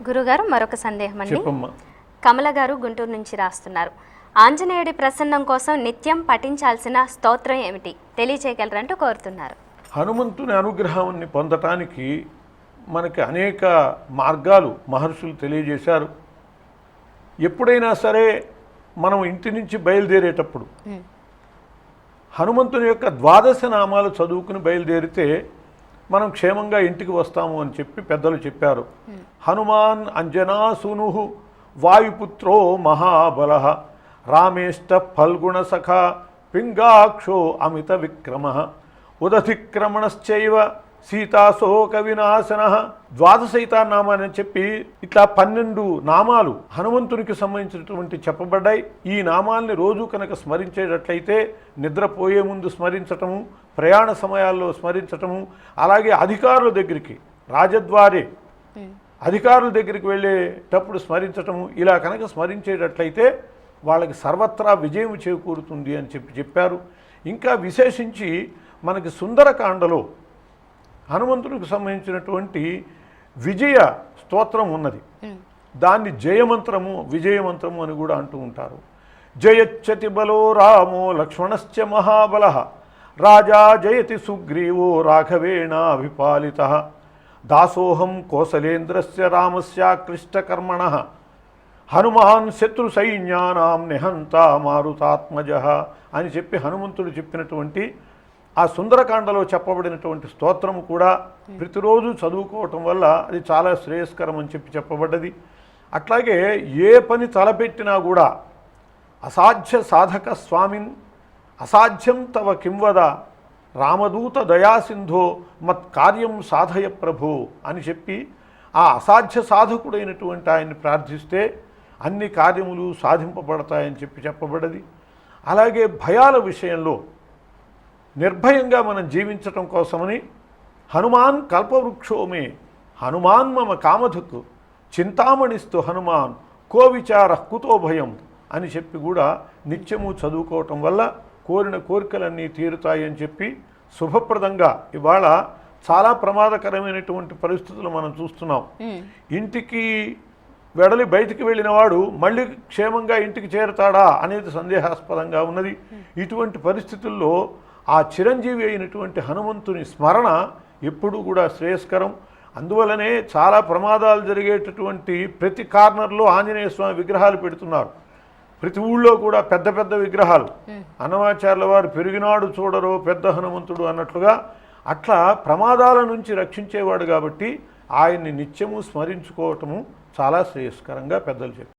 గురుగారు మరొక సందేహం అండి. చెప్పమ్మా. కమల గారు గుంటూరు నుంచి రాస్తున్నారు. ఆంజనేయుడి ప్రసన్నం కోసం నిత్యం పఠించాల్సిన స్తోత్రం ఏమిటి తెలియచేయగలరంటూ కోరుతున్నారు. హనుమంతుని అనుగ్రహాన్ని పొందటానికి మనకి అనేక మార్గాలు మహర్షులు తెలియజేశారు. ఎప్పుడైనా సరే మనం ఇంటి నుంచి బయలుదేరేటప్పుడు హనుమంతుని యొక్క ద్వాదశ నామాలు చదువుకుని బయలుదేరితే మనం క్షేమంగా ఇంటికి వస్తాము అని చెప్పి పెద్దలు చెప్పారు. హనుమాన్ అంజనాసూను వాయుపుత్రో మహాబల రామేష్ట ఫల్గుణ సఖ పింగాక్షో అమిత విక్రమ ఉదతిక్రమణశ్చైవ సీతాశోక వినాశన. ద్వాదశైతానామాని చెప్పి ఇట్లా 12 నామాలు హనుమంతునికి సంబంధించినటువంటి చెప్పబడ్డాయి. ఈ నామాల్ని రోజు కనుక స్మరించేటట్లయితే నిద్రపోయే ముందు స్మరించటము, ప్రయాణ సమయాల్లో స్మరించటము, అలాగే అధికారుల దగ్గరికి రాజద్వారే అధికారుల దగ్గరికి వెళ్ళేటప్పుడు స్మరించటము, ఇలా కనుక స్మరించేటట్లయితే వాళ్ళకి సర్వత్రా విజయం చేకూరుతుంది అని చెప్పారు. ఇంకా విశేషించి మనకి సుందరకాండలో హనుమంతునికి సంబంధించినటువంటి విజయ స్తోత్రం ఉన్నది. దాన్ని జయమంత్రము విజయమంత్రము అని కూడా అంటూ ఉంటారు. జయచ్చతి బలో రామో లక్ష్మణశ్చ మహాబల రాజా జయతి సుగ్రీవో రాఘవేణాభిపాలిత దాసోహం కోసలేంద్రస్య రామస్యాక్లిష్టకర్మణ హనుమాన్ శత్రు సైన్యానాం నిహంత మారుతాత్మజ అని చెప్పి హనుమంతుడు చెప్పినటువంటి ఆ సుందరకాండలో చెప్పబడినటువంటి స్తోత్రము కూడా ప్రతిరోజు చదువుకోవటం వల్ల అది చాలా శ్రేయస్కరం అని చెప్పబడ్డది. అట్లాగే ఏ పని తలపెట్టినా కూడా అసాధ్య సాధక స్వామిన్ అసాధ్యం తవ కింవద రామదూత దయాసింధో మత్ కార్యం సాధయ ప్రభో అని చెప్పి ఆ అసాధ్య సాధకుడైనటువంటి ఆయన్ని ప్రార్థిస్తే అన్ని కార్యములు సాధింపబడతాయని చెప్పబడ్డది. అలాగే భయాల విషయంలో నిర్భయంగా మనం జీవించటం కోసమని హనుమాన్ కల్పవృక్షోమే హనుమాన్ మమ కామధుక్ చింతామణిస్తు హనుమాన్ కో విచార కుతో భయం అని చెప్పి కూడా నిత్యము చదువుకోవటం వల్ల కోరిన కోరికలన్నీ తీరుతాయి అని చెప్పి శుభప్రదంగా ఇవాళ చాలా ప్రమాదకరమైనటువంటి పరిస్థితులు మనం చూస్తున్నాం. ఇంటికి వెడలి బయటికి వెళ్ళిన వాడు మళ్ళీ క్షేమంగా ఇంటికి చేరుతాడా అనేది సందేహాస్పదంగా ఉన్నది. ఇటువంటి పరిస్థితుల్లో ఆ చిరంజీవి అయినటువంటి హనుమంతుని స్మరణ ఎప్పుడూ కూడా శ్రేయస్కరం. అందువలనే చాలా ప్రమాదాలు జరిగేటటువంటి ప్రతి కార్నర్లో ఆంజనేయ స్వామి విగ్రహాలు పెడుతున్నారు. ప్రతి ఊళ్ళో కూడా పెద్ద పెద్ద విగ్రహాలు. అన్నమాచార్యుల వారు పెరిగినాడు చూడరో పెద్ద హనుమంతుడు అన్నట్లుగా అట్లా ప్రమాదాల నుంచి రక్షించేవాడు కాబట్టి ఆయన్ని నిత్యము స్మరించుకోవటము చాలా శ్రేయస్కరంగా పెద్దలు చెప్పారు.